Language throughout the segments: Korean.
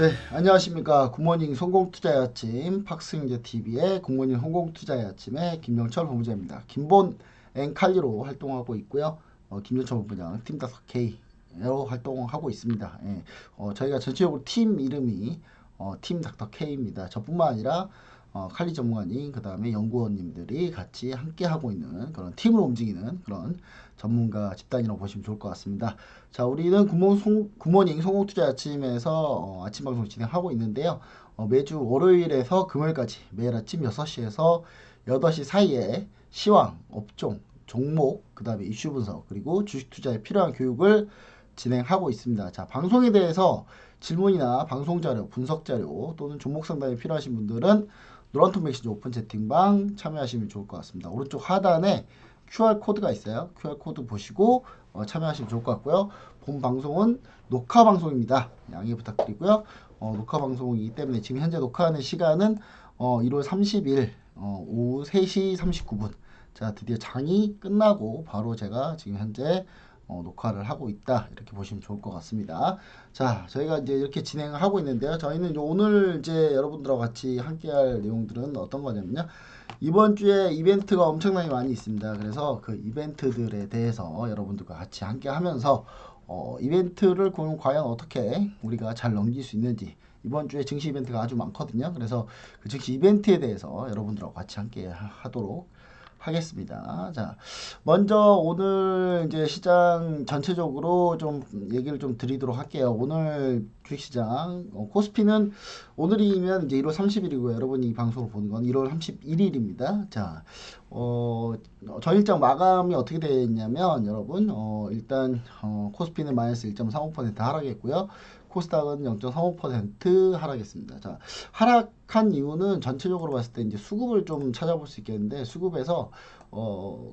네, 안녕하십니까. 굿모닝 성공투자의 아침 팍스인제TV의 굿모닝 성공투자의 아침의 김명철 본부장입니다. 김본 앤칼리로 활동하고 있고요. 김명철 본부장 팀.K로 활동하고 있습니다. 예, 저희가 전체적으로 팀 이름이 팀 닥터.K입니다. 저뿐만 아니라 칼리 전문가님, 그 다음에 연구원님들이 같이 함께 하고 있는 그런 팀으로 움직이는 그런 전문가 집단이라고 보시면 좋을 것 같습니다. 자, 우리는 굿모닝 성공투자 아침에서 아침 방송 진행하고 있는데요. 매주 월요일에서 금요일까지 매일 아침 6시에서 8시 사이에 시황, 업종, 종목, 그 다음에 이슈 분석, 그리고 주식 투자에 필요한 교육을 진행하고 있습니다. 자, 방송에 대해서 질문이나 방송 자료, 분석 자료 또는 종목 상담이 필요하신 분들은 노란통 메시지 오픈 채팅방 참여하시면 좋을 것 같습니다. 오른쪽 하단에 QR코드가 있어요. QR코드 보시고 참여하시면 좋을 것 같고요. 본 방송은 녹화 방송입니다. 양해 부탁드리고요. 녹화 방송이기 때문에 지금 현재 녹화하는 시간은 1월 30일 오후 3시 39분. 자, 드디어 장이 끝나고 바로 제가 지금 현재 녹화를 하고 있다, 이렇게 보시면 좋을 것 같습니다. 자, 저희가 이제 이렇게 진행을 하고 있는데요. 저희는 오늘 이제 여러분들하고 같이 함께할 내용들은 어떤 거냐면요. 이번 주에 이벤트가 엄청나게 많이 있습니다. 그래서 그 이벤트들에 대해서 여러분들과 같이 함께 하면서 이벤트를 과연 어떻게 우리가 잘 넘길 수 있는지, 이번 주에 증시 이벤트가 아주 많거든요. 그래서 그 증시 이벤트에 대해서 여러분들하고 같이 함께 하도록 하겠습니다. 자, 먼저 오늘 이제 시장 전체적으로 좀 얘기를 좀 드리도록 할게요. 오늘 주식시장 코스피는 오늘이면 이제 1월 30일이고요. 여러분이 이 방송을 보는 건 1월 31일입니다. 자, 전일장 마감이 어떻게 되었냐면 여러분 일단 코스피는 마이너스 1.35% 하락했고요. 코스닥은 0.35% 하락했습니다. 자, 하락한 이유는 전체적으로 봤을 때 이제 수급을 좀 찾아볼 수 있겠는데, 수급에서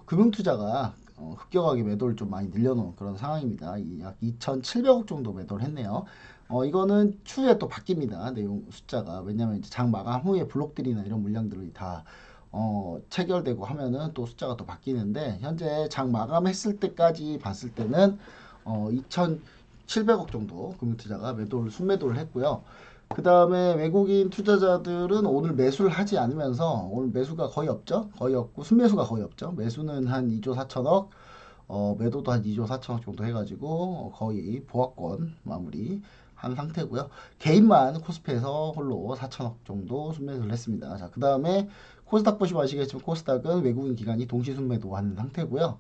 금융투자가 급격하게 매도를 좀 많이 늘려놓은 그런 상황입니다. 약 2,700억 정도 매도를 했네요. 이거는 추후에 또 바뀝니다. 내용 숫자가. 왜냐면 이제 장 마감 후에 블록들이나 이런 물량들이 다 체결되고 하면은 또 숫자가 또 바뀌는데, 현재 장 마감했을 때까지 봤을 때는 2,700억 정도 금융투자가 순매도를 했고요. 그 다음에 외국인 투자자들은 오늘 매수를 하지 않으면서, 오늘 매수가 거의 없죠. 거의 없고 순매수가 거의 없죠. 매수는 한 2조 4천억, 매도도 한 2조 4천억 정도 해가지고 거의 보합권 마무리 한 상태고요. 개인만 코스피에서 홀로 4천억 정도 순매수를 했습니다. 자, 그 다음에 코스닥 보시면 아시겠지만 코스닥은 외국인 기관이 동시 순매도하는 상태고요.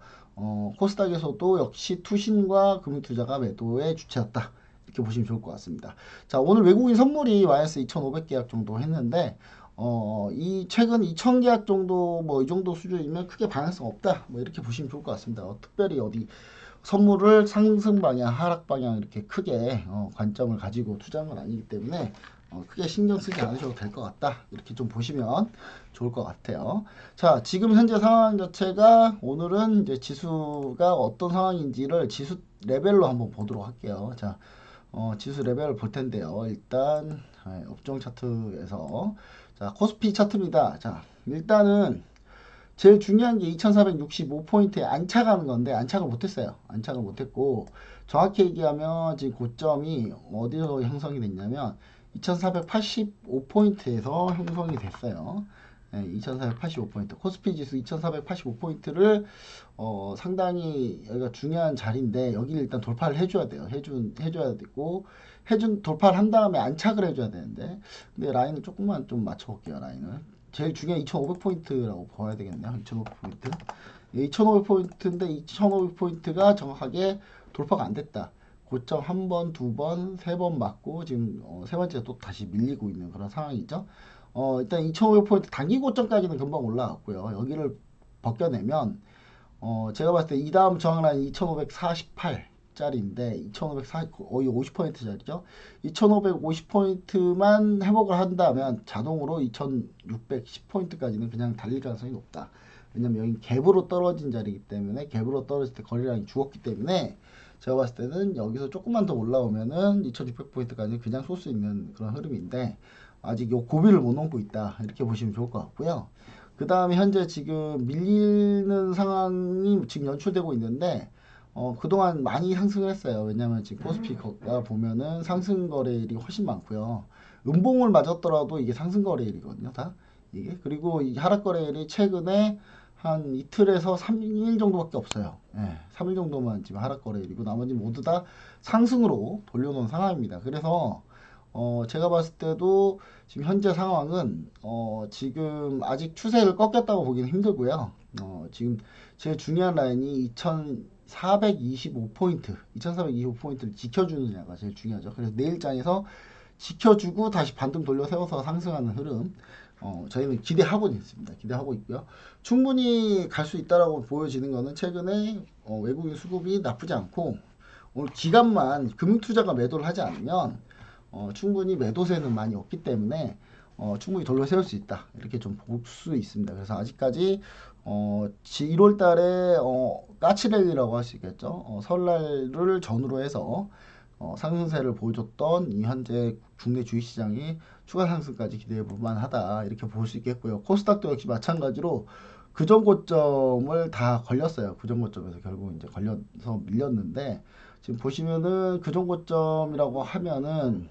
코스닥에서도 역시 투신과 금융투자가 매도의 주체였다, 이렇게 보시면 좋을 것 같습니다. 자, 오늘 외국인 선물이 마이너스 2,500계약 정도 했는데, 이 최근 2,000계약 정도, 뭐 이 정도 수준이면 크게 방향성 없다, 뭐 이렇게 보시면 좋을 것 같습니다. 특별히 어디 선물을 상승 방향, 하락 방향 이렇게 크게 관점을 가지고 투자한 건 아니기 때문에 크게 신경 쓰지 않으셔도 될 것 같다, 이렇게 좀 보시면 좋을 것 같아요. 자, 지금 현재 상황 자체가, 오늘은 이제 지수가 어떤 상황인지를 지수 레벨로 한번 보도록 할게요. 자, 지수 레벨을 볼 텐데요. 일단 업종 차트에서, 자, 코스피 차트입니다. 자, 일단은 제일 중요한 게 2465포인트에 안착하는 건데 안착을 못했어요. 안착을 못했고, 정확히 얘기하면 지금 고점이 어디서 형성이 됐냐면 2485포인트에서 형성이 됐어요. 2485포인트, 코스피 지수 2485포인트를 상당히 여기가 중요한 자리인데, 여기를 일단 돌파를 해줘야 돼요. 해줘야 되고, 돌파를 한 다음에 안착을 해줘야 되는데, 근데 라인을 조금만 좀 맞춰볼게요. 라인을 제일 중요한 2500포인트라고 봐야 되겠네요. 2500포인트. 2500포인트인데 2500포인트가 정확하게 돌파가 안 됐다. 고점 한 번, 두 번, 세 번 맞고 지금 세 번째 또 다시 밀리고 있는 그런 상황이죠. 일단 2500포인트 단기 고점까지는 금방 올라갔고요. 여기를 벗겨내면 제가 봤을 때 이 다음 저항 라인 2548짜리인데 2540 거의 50포인트짜리죠. 2550포인트만 회복을 한다면 자동으로 2610포인트까지는 그냥 달릴 가능성이 높다. 왜냐면 여기 갭으로 떨어진 자리이기 때문에, 갭으로 떨어질 때 거래량이 죽었기 때문에 제가 봤을 때는 여기서 조금만 더 올라오면은 2600포인트까지 그냥 쏠 수 있는 그런 흐름인데, 아직 요 고비를 못 넘고 있다, 이렇게 보시면 좋을 것 같고요. 그 다음에 현재 지금 밀리는 상황이 지금 연출되고 있는데, 그동안 많이 상승을 했어요. 왜냐면 지금 코스피가 보면은 상승 거래일이 훨씬 많고요. 음봉을 맞았더라도 이게 상승 거래일이거든요, 다. 이게. 그리고 이 하락 거래일이 최근에 한 이틀에서 3일 정도밖에 없어요. 예, 3일 정도만 지금 하락 거래일이고 나머지 모두 다 상승으로 돌려놓은 상황입니다. 그래서 제가 봤을 때도 지금 현재 상황은 지금 아직 추세를 꺾였다고 보기는 힘들고요. 지금 제일 중요한 라인이 2425포인트, 2425포인트를 지켜주느냐가 제일 중요하죠. 그래서 내일장에서 지켜주고 다시 반등 돌려 세워서 상승하는 흐름, 저희는 기대하고 있습니다. 기대하고 있고요. 충분히 갈 수 있다라고 보여지는 거는 최근에 외국인 수급이 나쁘지 않고 오늘 기간만 금융투자가 매도를 하지 않으면 충분히 매도세는 많이 없기 때문에 충분히 돌려 세울 수 있다 이렇게 좀 볼 수 있습니다. 그래서 아직까지 1월 달에 까치랠리라고 할 수 있겠죠. 설날을 전후로 해서 상승세를 보여줬던 이 현재 국내 주식시장이 추가 상승까지 기대해 볼 만하다 이렇게 볼 수 있겠고요. 코스닥도 역시 마찬가지로 그전 고점을 다 걸렸어요. 그전 고점에서 결국 이제 걸려서 밀렸는데 지금 보시면은 그전 고점이라고 하면은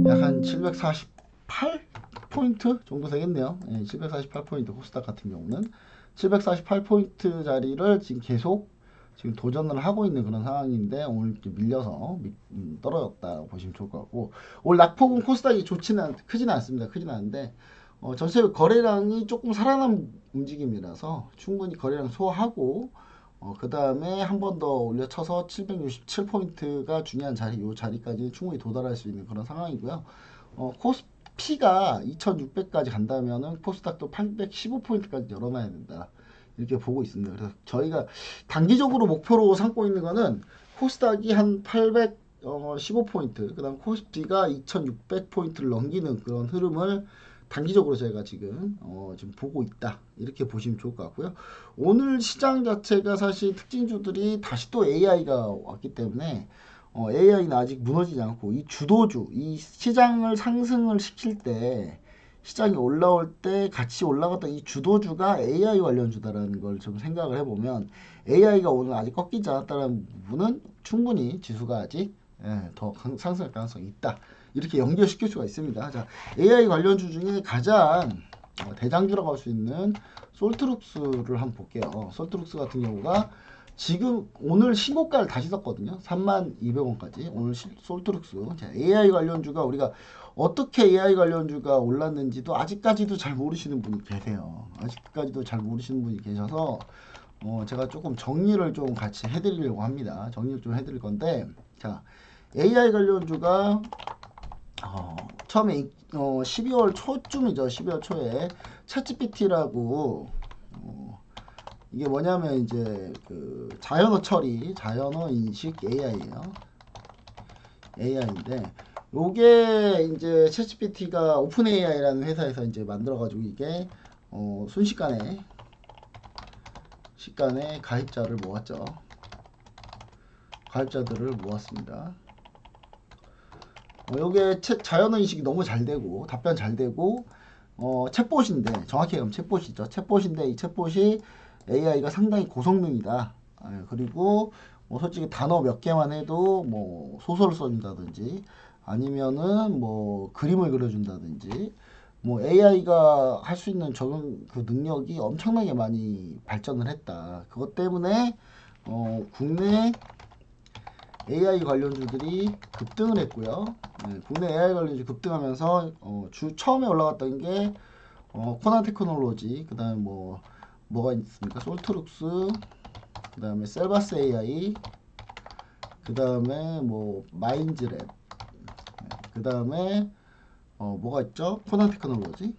약 한 748포인트 정도 되겠네요. 예, 748포인트 코스닥 같은 경우는 748포인트 자리를 지금 계속 지금 도전을 하고 있는 그런 상황인데 오늘 밀려서 떨어졌다 보시면 좋을 것 같고 오늘 낙폭은 코스닥이 크지는 않습니다. 크지는 않은데 전체 거래량이 조금 살아난 움직임이라서 충분히 거래량 소화하고 그 다음에 한 번 더 올려쳐서 767포인트가 중요한 자리, 이 자리까지 충분히 도달할 수 있는 그런 상황이고요. 코스피가 2600까지 간다면은 코스닥도 815포인트까지 열어놔야 된다. 이렇게 보고 있습니다. 그래서 저희가 단기적으로 목표로 삼고 있는 거는 코스닥이 한 815포인트, 그 다음 코스피가 2600포인트를 넘기는 그런 흐름을 단기적으로 저희가 지금 보고 있다 이렇게 보시면 좋을 것 같고요. 오늘 시장 자체가 사실 특징주들이 다시 또 AI가 왔기 때문에 AI는 아직 무너지지 않고 이 주도주, 이 시장을 상승을 시킬 때 시장이 올라올 때 같이 올라갔던 이 주도주가 AI 관련주다라는 걸 좀 생각을 해보면 AI가 오늘 아직 꺾이지 않았다는 부분은 충분히 지수가 아직 더 상승할 가능성이 있다. 이렇게 연결시킬 수가 있습니다. 자, AI 관련주 중에 가장 대장주라고 할 수 있는 솔트룩스를 한번 볼게요. 솔트룩스 같은 경우가 지금 오늘 신고가를 다시 썼거든요. 32,000원까지. 오늘 솔트룩스. 자, AI 관련주가 우리가 어떻게 AI 관련주가 올랐는지도 아직까지도 잘 모르시는 분이 계세요. 아직까지도 잘 모르시는 분이 계셔서 제가 조금 정리를 좀 같이 해드리려고 합니다. 정리를 좀 해드릴 건데, 자, AI 관련주가 처음에 12월 초쯤이죠. 12월 초에 챗GPT라고 이게 뭐냐면 이제 그 자연어 처리, 자연어 인식 AI예요. AI인데 요게 이제 챗GPT가 오픈 AI라는 회사에서 이제 만들어가지고 이게 순식간에 가입자를 모았죠. 가입자들을 모았습니다. 요게 자연어 인식이 너무 잘 되고 답변 잘 되고 챗봇인데 정확히 얘기하면 챗봇이죠. 챗봇인데 이 챗봇이 AI가 상당히 고성능이다. 그리고 뭐 솔직히 단어 몇 개만 해도 뭐 소설을 써준다든지 아니면은 뭐 그림을 그려준다든지 뭐 AI가 할 수 있는 적응 그 능력이 엄청나게 많이 발전을 했다. 그것 때문에 국내 AI 관련주들이 급등을 했고요. 국내 AI 관련주 급등하면서 처음에 올라갔던 게 코난 테크놀로지, 그 다음에 뭐가 있습니까? 솔트룩스, 그 다음에 셀바스 AI, 그 다음에 뭐 마인즈랩, 그 다음에 뭐가 있죠? 코난 테크놀로지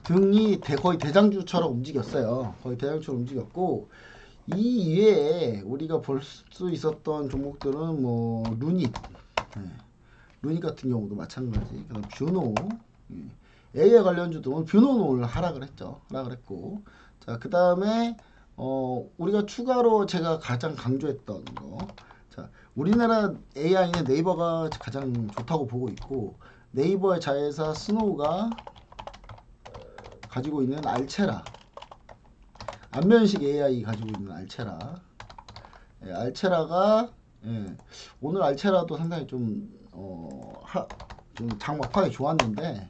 등이 거의 대장주처럼 움직였어요. 거의 대장주처럼 움직였고 이 이외에 우리가 볼 수 있었던 종목들은 뭐 루닛, 루닛 같은 경우도 마찬가지. 그다음 뷰노, AI 관련주도 뷰노는 오늘 하락을 했죠. 하락을 했고, 자 그다음에 우리가 추가로 제가 가장 강조했던 거, 자 우리나라 AI는 네이버가 가장 좋다고 보고 있고 네이버의 자회사 스노우가 가지고 있는 알체라 안면식 AI 가지고 있는 알체라. 예, 알체라가 예, 오늘 알체라도 상당히 좀 장막하게 좋았는데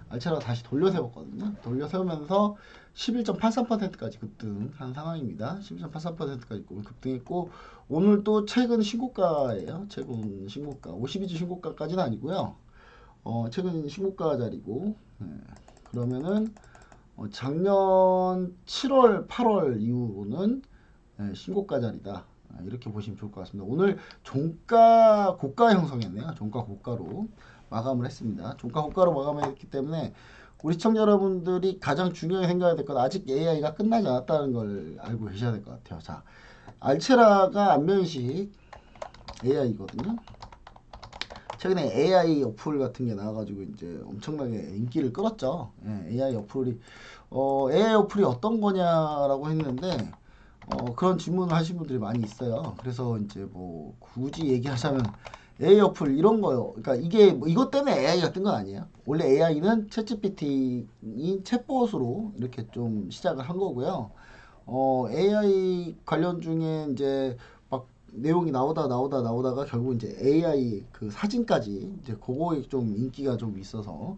알체라가 다시 돌려세웠거든요. 돌려세우면서 11.83%까지 급등한 상황입니다. 11.83%까지 급등했고 오늘 또 최근 신고가예요. 최근 신고가 52주 신고가까지는 아니고요. 최근 신고가 자리고 예, 그러면은 작년 7월, 8월 이후로는 예, 신고가 자리다. 이렇게 보시면 좋을 것 같습니다. 오늘 종가 고가 형성했네요. 종가 고가로 마감을 했습니다. 종가 고가로 마감했기 때문에 우리 시청자 여러분들이 가장 중요하게 생각해야 될 건 아직 AI가 끝나지 않았다는 걸 알고 계셔야 될 것 같아요. 자, 알체라가 안면식 AI거든요. 최근에 AI 어플 같은 게 나와가지고 이제 엄청나게 인기를 끌었죠. 예, AI 어플이 어떤 거냐라고 했는데 그런 질문을 하신 분들이 많이 있어요. 그래서 이제 뭐 굳이 얘기하자면 AI 어플 이런 거요. 그러니까 이게 뭐 이것 때문에 AI가 뜬 건 아니에요. 원래 AI는 챗GPT인 챗봇으로 이렇게 좀 시작을 한 거고요. AI 관련 중에 이제 막 내용이 나오다가 결국 이제 AI 그 사진까지 이제 그거에 좀 인기가 좀 있어서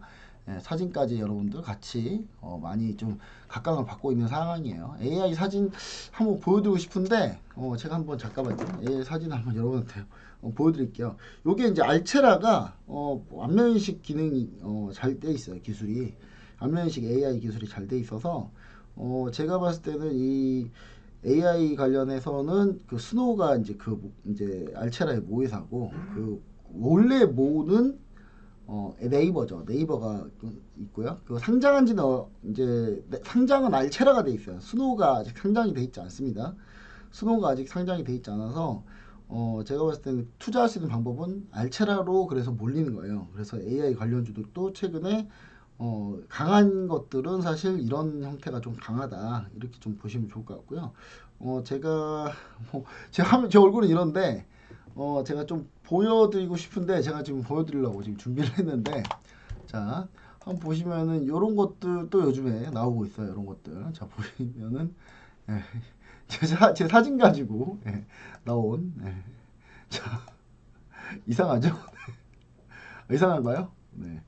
예, 사진까지 여러분들 같이 많이 좀 각광을 받고 있는 상황이에요. AI 사진 한번 보여드리고 싶은데 제가 한번 잠깐만요. AI 사진 한번 여러분한테 보여드릴게요. 요게 이제 알체라가 안면인식 기능이 잘 돼 있어요. 기술이 안면인식 AI 기술이 잘 돼 있어서 제가 봤을 때는 이 AI 관련해서는 그 스노우가 이제 알체라의 모회사고 그 원래 모는 네이버죠. 네이버가 있고요. 그 상장한 지는 이제 상장은 알체라가 돼 있어요. 스노우가 아직 상장이 돼 있지 않습니다. 스노우가 아직 상장이 돼 있지 않아서 제가 봤을 때는 투자할 수 있는 방법은 알체라로 그래서 몰리는 거예요. 그래서 AI 관련주들도 최근에 강한 것들은 사실 이런 형태가 좀 강하다 이렇게 좀 보시면 좋을 것 같고요. 제가 제 얼굴은 이런데 제가 좀 보여드리고 싶은데 제가 지금 보여드리려고 지금 준비를 했는데 자 한번 보시면은 이런 것들도 요즘에 나오고 있어요. 이런 것들 자 보시면은 예, 제 사진 가지고 나온 자 이상하죠? 이상한가요? 네.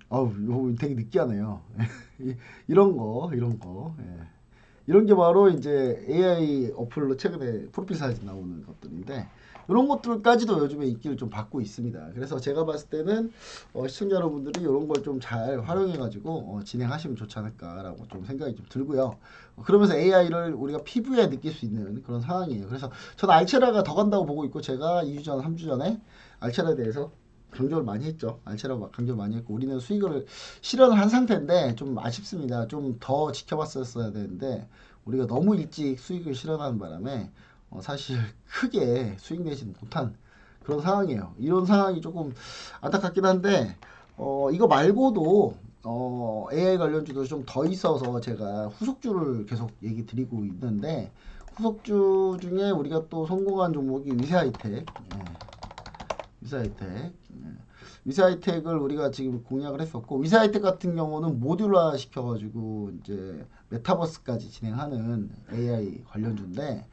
아우 이거 되게 느끼하네요. 이런 거 이런 게 바로 이제 AI 어플로 최근에 프로필 사진 나오는 것들인데 이런 것들까지도 요즘에 인기를 좀 받고 있습니다. 그래서 제가 봤을 때는 시청자 여러분들이 이런 걸 좀 잘 활용해 가지고 진행하시면 좋지 않을까라고 좀 생각이 좀 들고요. 그러면서 AI를 우리가 피부에 느낄 수 있는 그런 상황이에요. 그래서 저는 알체라가 더 간다고 보고 있고 제가 2주 전, 3주 전에 알체라에 대해서 강조를 많이 했죠. 알체라고 강조를 많이 했고 우리는 수익을 실현을 한 상태인데 좀 아쉽습니다. 좀 더 지켜봤었어야 되는데 우리가 너무 일찍 수익을 실현하는 바람에 사실 크게 수익 내지는 못한 그런 상황이에요. 이런 상황이 조금 안타깝긴 한데 이거 말고도 AI 관련주도 좀 더 있어서 제가 후속주를 계속 얘기 드리고 있는데 후속주 중에 우리가 또 성공한 종목이 위세하이텍 위세하이텍 위세하이텍을 우리가 지금 공략을 했었고 위세하이텍 같은 경우는 모듈화 시켜가지고 이제 메타버스까지 진행하는 AI 관련주인데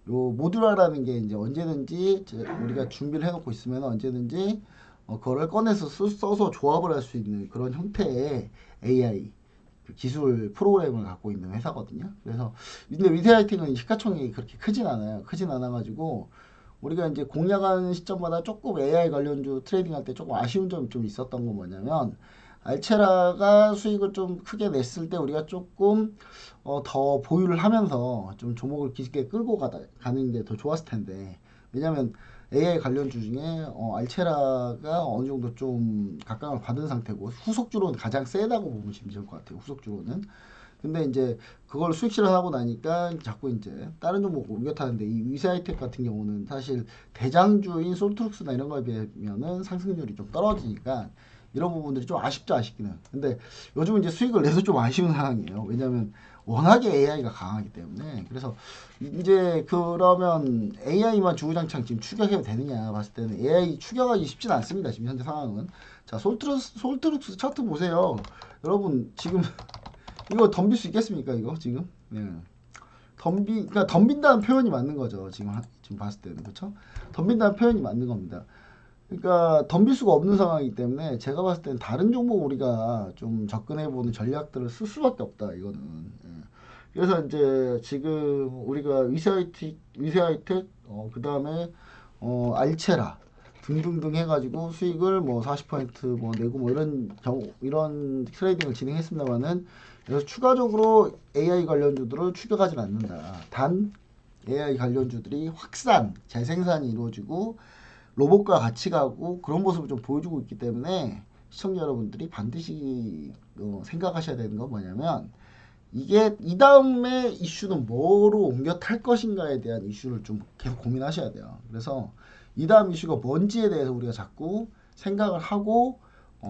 요 모듈화라는 게 이제 언제든지 우리가 준비를 해놓고 있으면 언제든지 그거를 꺼내서 써서 조합을 할 수 있는 그런 형태의 AI 그 기술 프로그램을 갖고 있는 회사거든요. 그래서 근데 위세하이텍은 시가총액이 그렇게 크진 않아요. 크진 않아가지고 우리가 이제 공략하는 시점마다 조금 AI 관련주 트레이딩할 때 조금 아쉬운 점이 좀 있었던 건 뭐냐면 알체라가 수익을 좀 크게 냈을 때 우리가 조금 더 보유를 하면서 좀 종목을 깊게 끌고 가는 게 더 좋았을 텐데 왜냐면 AI 관련주 중에 알체라가 어느 정도 좀 각광을 받은 상태고 후속주로는 가장 세다고 보면 좋을 것 같아요. 후속주로는 근데 이제 그걸 수익 실현하고 나니까 자꾸 이제 다른 종목 옮겨 타는데 이 위세하이텍 같은 경우는 사실 대장주인 솔트룩스나 이런 거에 비하면은 상승률이 좀 떨어지니까 이런 부분들이 좀 아쉽죠 아쉽기는. 근데 요즘은 이제 수익을 내서 좀 아쉬운 상황이에요. 왜냐면 워낙에 AI가 강하기 때문에. 그래서 이제 그러면 AI만 주구장창 지금 추격해도 되느냐 봤을 때는 AI 추격하기 쉽진 않습니다. 지금 현재 상황은. 자 솔트룩스 차트 보세요. 여러분 지금 이거 덤빌 수 있겠습니까 이거 지금? 예. 그러니까 덤빈다는 표현이 맞는 거죠. 지금 봤을 때는. 그렇죠? 덤빈다는 표현이 맞는 겁니다. 그러니까 덤빌 수가 없는 상황이기 때문에 제가 봤을 때는 다른 종목 우리가 좀 접근해보는 전략들을 쓸 수밖에 없다. 이거는. 예. 그래서 이제 지금 우리가 위세하이텍, 그 다음에 알체라 등등등 해가지고 수익을 뭐 40%뭐 내고 뭐 이런 트레이딩을 진행했습니다만은, 그래서 추가적으로 AI 관련주들을 추격하지는 않는다. 단 AI 관련주들이 확산, 재생산이 이루어지고 로봇과 같이 가고 그런 모습을 좀 보여주고 있기 때문에 시청자 여러분들이 반드시 생각하셔야 되는 건 뭐냐면, 이게 이 다음에 이슈는 뭐로 옮겨 탈 것인가에 대한 이슈를 좀 계속 고민하셔야 돼요. 그래서 이 다음 이슈가 뭔지에 대해서 우리가 자꾸 생각을 하고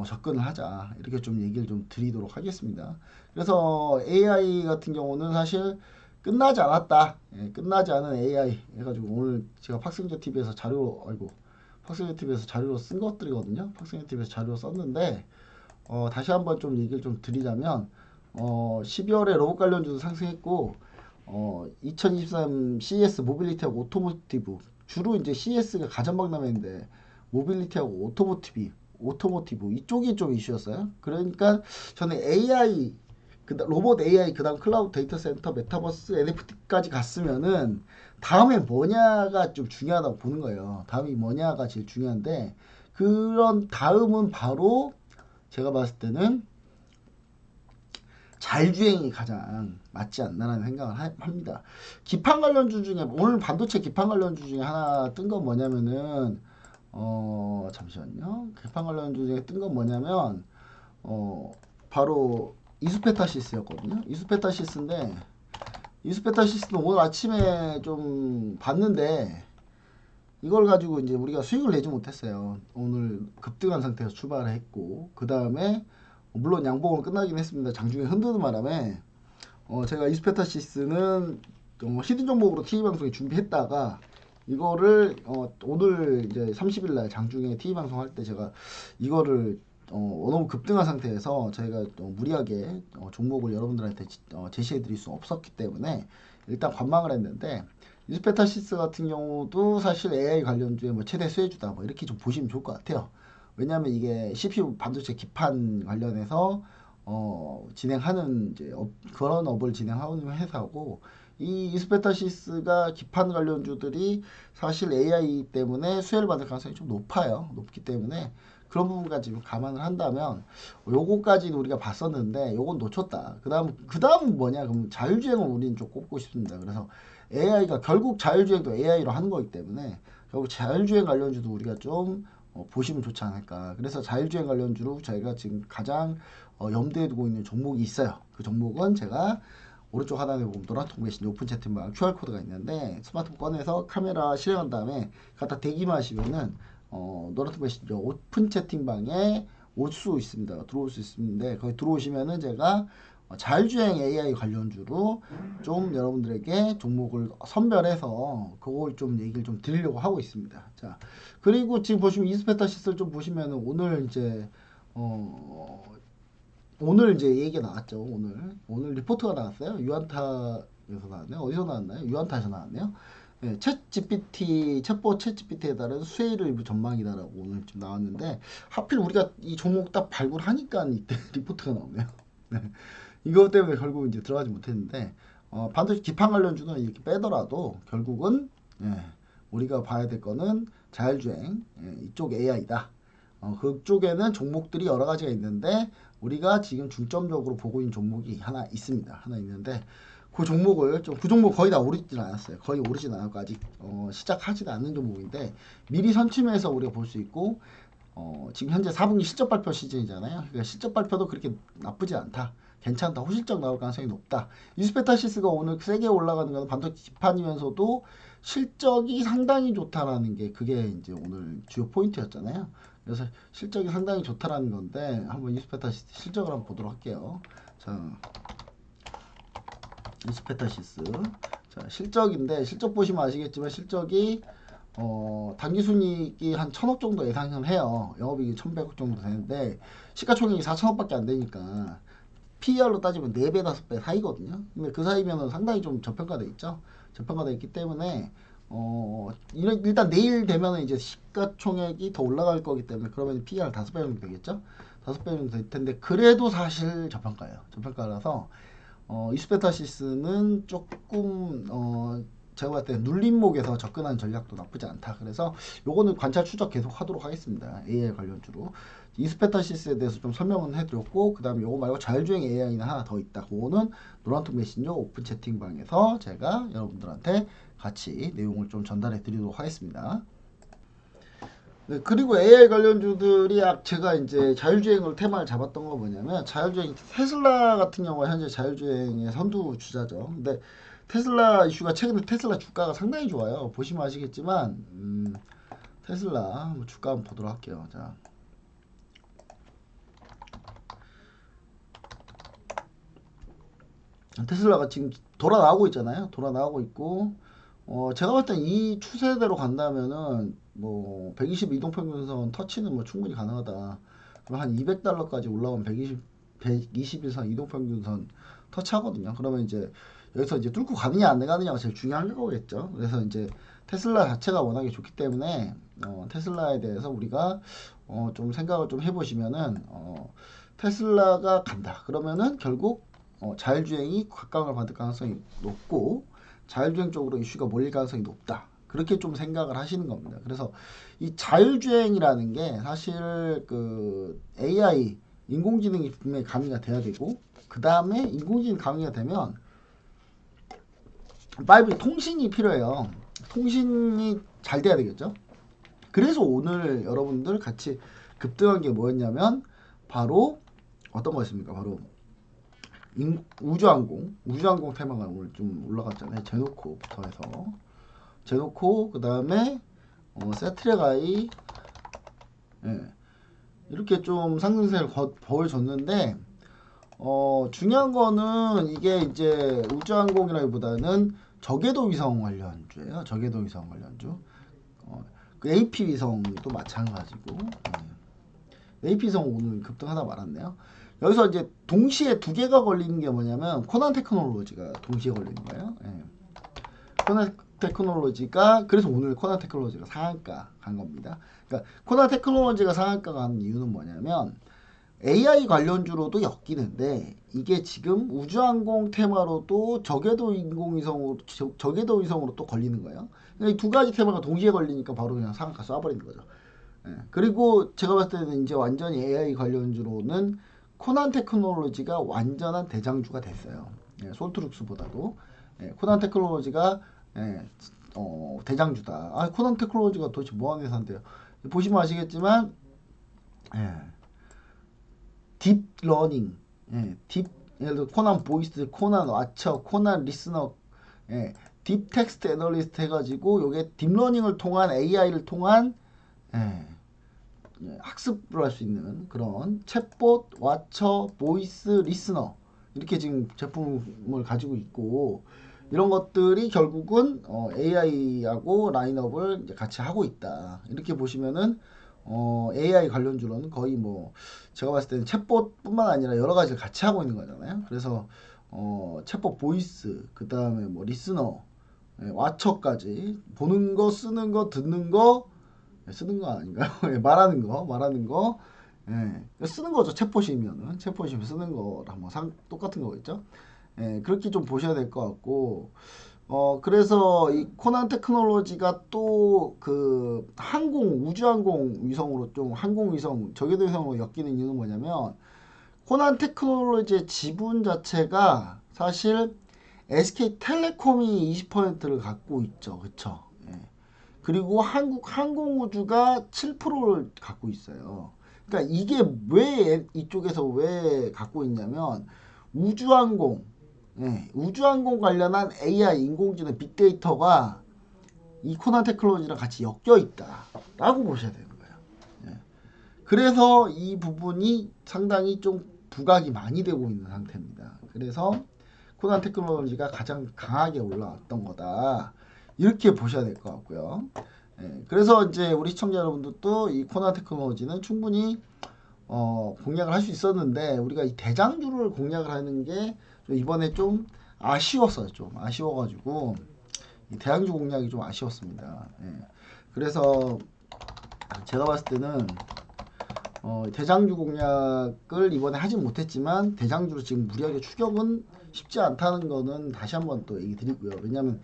접근을 하자, 이렇게 좀 얘기를 좀 드리도록 하겠습니다. 그래서 AI 같은 경우는 사실 끝나지 않았다. 예, 끝나지 않은 AI 해가지고 오늘 제가 팍스인저 TV에서 팍스인저 TV에서 자료로 쓴 것들이거든요. 팍스인저 TV에서 자료로 썼는데, 다시 한번 좀 얘기를 좀 드리자면, 12월에 로봇 관련주도 상승했고, 2023 CES 모빌리티하고 오토모티브, 주로 이제 CES가 가전박람회인데 모빌리티하고 오토모티브 이쪽이 좀 이슈였어요. 그러니까 저는 AI, 로봇 AI, 그다음 클라우드 데이터 센터, 메타버스, NFT까지 갔으면은 다음에 뭐냐가 좀 중요하다고 보는 거예요. 다음이 뭐냐가 제일 중요한데, 그런 다음은 바로 제가 봤을 때는 자율주행이 가장 맞지 않나라는 생각을 합니다. 기판 관련주 중에 오늘 반도체 기판 관련주 중에 하나 뜬 건 뭐냐면은, 잠시만요. 기판 관련주 중에 뜬 건 뭐냐면, 바로 이수페타시스였거든요. 이수페타시스는 오늘 아침에 좀 봤는데, 이걸 가지고 이제 우리가 수익을 내지 못했어요. 오늘 급등한 상태에서 출발을 했고, 그 다음에 물론 양봉은 끝나긴 했습니다. 장중에 흔드는 바람에 제가 이스페타시스는 히든 종목으로 TV 방송에 준비했다가 이거를 오늘 이제 30일 날 장중에 TV 방송 할 때 제가 이거를 너무 급등한 상태에서 저희가 무리하게 종목을 여러분들한테 제시해 드릴 수 없었기 때문에 일단 관망을 했는데, 이스페타시스 같은 경우도 사실 AI 관련주의 뭐 최대 수혜주다, 뭐 이렇게 좀 보시면 좋을 것 같아요. 왜냐하면 이게 CPU 반도체 기판 관련해서 진행하는 이제 그런 업을 진행하는 회사고, 이 이스페타시스가 기판 관련주들이 사실 AI 때문에 수혜를 받을 가능성이 좀 높기 때문에 그런 부분까지 좀 감안을 한다면 요거까지는 우리가 봤었는데 요건 놓쳤다. 그다음은 뭐냐? 그럼 자율주행을 우리는 좀 꼽고 싶습니다. 그래서 AI가 결국 자율주행도 AI로 하는 거기 때문에 결국 자율주행 관련주도 우리가 좀 보시면 좋지 않을까. 그래서 자율주행 관련주로 저희가 지금 가장 염두에 두고 있는 종목이 있어요. 그 종목은 제가 오른쪽 하단에 보면 노란통 메신저 오픈 채팅방 QR코드가 있는데, 스마트폰 꺼내서 카메라 실행한 다음에 갖다 대기만 하시면은 노란통 메신저 오픈 채팅방에 들어올 수 있는데, 거기 들어오시면은 제가 자율주행 AI 관련주로 좀 여러분들에게 종목을 선별해서 그걸 좀 얘기를 좀 드리려고 하고 있습니다. 자, 그리고 지금 보시면 이스페타시스를 좀 보시면은 오늘 이제 얘기가 나왔죠. 오늘 리포트가 나왔어요. 유안타에서 나왔네요. 어디서 나왔나요? 유안타에서 나왔네요. 네, 챗봇 챗GPT에 따른 수혜율 일부 전망이다라고 오늘 좀 나왔는데, 하필 우리가 이 종목 딱 발굴하니까 이때 리포트가 나오네요. 네. 이것 때문에 결국 이제 들어가지 못했는데, 반도체 기판 관련주는 이렇게 빼더라도 결국은, 예, 우리가 봐야 될 거는 자율주행, 이쪽 AI다. 그쪽에는 종목들이 여러 가지가 있는데 우리가 지금 중점적으로 보고 있는 종목이 하나 있는데, 그 종목 거의 다 오르진 않았어요. 거의 오르진 않았고 아직 시작하지도 않는 종목인데, 미리 선침해서 우리가 볼 수 있고, 지금 현재 4분기 실적 발표 시즌이잖아요. 그러니까 실적 발표도 그렇게 나쁘지 않다. 괜찮다. 호실적 나올 가능성이 높다. 이스페타시스가 오늘 세게 올라가는 건 반도체 기판이면서도 실적이 상당히 좋다라는 게, 그게 이제 오늘 주요 포인트였잖아요. 그래서 실적이 상당히 좋다라는 건데, 한번 이스페타시스 실적을 한번 보도록 할게요. 자, 이스페타시스. 자, 실적 보시면 아시겠지만 실적이 당기순이익이 한 1000억 정도 예상을 해요. 영업이익이 1100억 정도 되는데 시가총액이 4000억밖에 안 되니까 PER로 따지면 4배, 5배 사이거든요. 근데 그 사이면은 상당히 좀 저평가돼 있죠. 저평가돼 있기 때문에 일단 내일 되면은 이제 시가총액이 더 올라갈 거기 때문에 그러면 PER 5배 정도 되겠죠. 5배 정도 될 텐데 그래도 사실 저평가예요. 저평가라서 이스페타시스는 조금 제가 봤을 때 눌림목에서 접근하는 전략도 나쁘지 않다. 그래서 요거는 관찰 추적 계속 하도록 하겠습니다. AI 관련주로. 이스페타시스에 대해서 좀 설명은 해드렸고, 그 다음에 요거 말고 자율주행 AI는 하나 더 있다. 그거는 노란톡 메신저 오픈 채팅방에서 제가 여러분들한테 같이 내용을 좀 전달해 드리도록 하겠습니다. 네, 그리고 AI 관련주들이 제가 이제 자율주행을 테마를 잡았던 거 뭐냐면 자율주행 테슬라 같은 경우가 현재 자율주행의 선두 주자죠. 근데 테슬라 이슈가 최근에 테슬라 주가가 상당히 좋아요. 보시면 아시겠지만 테슬라 주가 한번 보도록 할게요. 자, 테슬라가 지금 돌아 나오고 있잖아요. 돌아 나오고 있고 제가 볼 땐 이 추세대로 간다면은 뭐 120 이동평균선 터치는 뭐 충분히 가능하다. 그럼 한 200달러까지 올라오면 120일선 이동평균선 터치하거든요. 그러면 이제 여기서 이제 뚫고 가느냐 안 가느냐가 제일 중요한 거겠죠. 그래서 이제 테슬라 자체가 워낙에 좋기 때문에 테슬라에 대해서 우리가 좀 생각을 좀 해보시면은 테슬라가 간다. 그러면은 결국 자율주행이 각광을 받을 가능성이 높고 자율주행 쪽으로 이슈가 몰릴 가능성이 높다. 그렇게 좀 생각을 하시는 겁니다. 그래서 이 자율주행이라는 게 사실 그 AI 인공지능이 분명히 가미가 돼야 되고 그 다음에 인공지능 가미가 되면 5G 통신이 필요해요. 통신이 잘 돼야 되겠죠. 그래서 오늘 여러분들 같이 급등한 게 뭐였냐면 바로 어떤 거였습니까? 바로 우주항공 테마가 오늘 좀 올라갔잖아요. 제노코부터 해서 제노코 그 다음에 세트레가이 예, 이렇게 좀 상승세를 보여줬는데 중요한 거는 이게 이제 우주항공이라기보다는 저궤도 위성 관련주예요. 저궤도 위성 관련주. 그 AP 위성도 마찬가지고 AP 위성 오늘 급등하다 말았네요. 여기서 이제 동시에 두 개가 걸리는 게 뭐냐면 코난 테크놀로지가 동시에 걸리는 거예요. 예. 코난 테크놀로지가 그래서 오늘 코난 테크놀로지가 상한가 간 겁니다. 그러니까 코난 테크놀로지가 상한가 간 이유는 뭐냐면 AI 관련주로도 엮이는데 이게 지금 우주항공 테마로도 저궤도 인공위성으로 저궤도 위성으로 또 걸리는 거예요. 그러니까 이 두 가지 테마가 동시에 걸리니까 바로 그냥 상한가 쏴버리는 거죠. 예. 그리고 제가 봤을 때는 이제 완전히 AI 관련주로는 코난 테크놀로지가 완전한 대장주가 됐어요. 예, 솔트룩스보다도 코난 테크놀로지가 대장주다. 코난 테크놀로지가 도대체 뭐하는 회사인데요? 보시면 아시겠지만 딥러닝, 예를 들어 코난 보이스, 코난 와처, 코난 리스너, 딥 텍스트 애널리스트 해가지고 요게 딥러닝을 통한 AI를 통한 학습을 할 수 있는 그런 챗봇, 와처, 보이스, 리스너 이렇게 지금 제품을 가지고 있고 이런 것들이 결국은 AI하고 라인업을 이제 같이 하고 있다. 이렇게 보시면은 AI 관련주로는 거의 뭐 제가 봤을 때는 챗봇뿐만 아니라 여러 가지를 같이 하고 있는 거잖아요. 그래서 챗봇 보이스, 그 다음에 뭐 리스너, 와처까지 보는 거, 쓰는 거, 듣는 거, 쓰는 거 아닌가요? 말하는 거, 쓰는 거죠. 챗봇이면 쓰는 거랑 뭐 똑같은 거겠죠. 그렇게 좀 보셔야 될 것 같고. 그래서 이 코난 테크놀로지가 또 그 우주항공 위성으로 좀 항공위성, 저궤도 위성으로 엮이는 이유는 뭐냐면, 코난 테크놀로지의 지분 자체가 사실 SK텔레콤이 20%를 갖고 있죠. 그쵸? 그리고 한국 항공우주가 7%를 갖고 있어요. 그러니까 이게 왜 이쪽에서 왜 갖고 있냐면, 우주항공 관련한 AI 인공지능 빅데이터가 이 코난 테크놀로지랑 같이 엮여 있다라고 보셔야 되는 거예요. 그래서 이 부분이 상당히 좀 부각이 많이 되고 있는 상태입니다. 그래서 코난 테크놀로지가 가장 강하게 올라왔던 거다. 이렇게 보셔야 될 것 같고요. 그래서 이제 우리 시청자 여러분들도 이 코난 테크놀로지는 충분히 공략을 할 수 있었는데 우리가 이 대장주를 공략을 하는 게 이번에 좀 아쉬웠어요. 좀 아쉬워가지고 이 대장주 공략이 좀 아쉬웠습니다. 예. 그래서 제가 봤을 때는 대장주 공략을 이번에 하진 못했지만 대장주로 지금 무리하게 추격은 쉽지 않다는 거는 다시 한번 또 얘기 드리고요. 왜냐면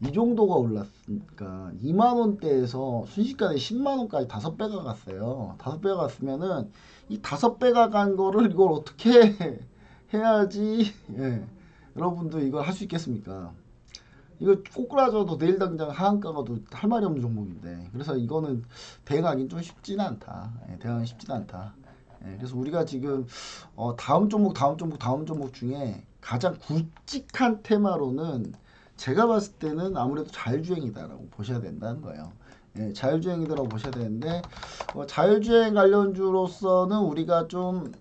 이 정도가 올랐으니까 2만원대에서 순식간에 10만원까지 5배가 갔어요. 5배가 갔으면은 이 5배가 간 거를 이걸 어떻게 해야지 예. 여러분도 이걸 할 수 있겠습니까? 이거 꼬꾸라져도 내일 당장 하한가 가도 할 말이 없는 종목인데 그래서 이거는 대응하기는 좀 쉽지는 않다. 예, 대응하기 쉽지는 않다. 예, 그래서 우리가 지금 다음 종목 중에 가장 굵직한 테마로는 제가 봤을 때는 아무래도 자율주행이다라고 보셔야 된다는 거예요. 예, 자율주행이다라고 보셔야 되는데 자율주행 관련주로서는 우리가 좀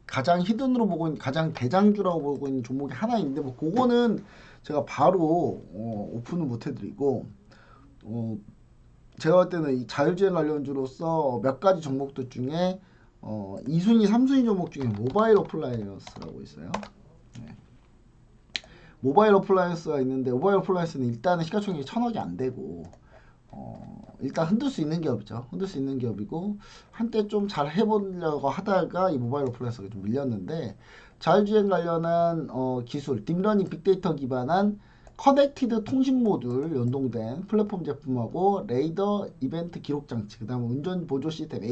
가장 히든으로 보고 있는 가장 대장주라고 보고 있는 종목이 하나 있는데 뭐 그거는 제가 바로 오픈을 못 해드리고 제가 볼 때는 이 자율주행 관련주로서 몇 가지 종목들 중에 2순위, 3순위 종목 중에 모바일 어플라이언스라고 있어요. 네. 모바일 어플라이언스가 있는데 모바일 어플라이언스는 일단은 시가총액이 1,000억이 안 되고 일단 흔들 수 있는 기업이죠. 흔들 수 있는 기업이고 한때 좀 잘 해보려고 하다가 이 모바일 어플라이언스가 좀 밀렸는데 자율주행 관련한 기술, 딥러닝 빅데이터 기반한 커넥티드 통신 모듈 연동된 플랫폼 제품하고 레이더 이벤트 기록 장치, 그 다음 운전 보조 시스템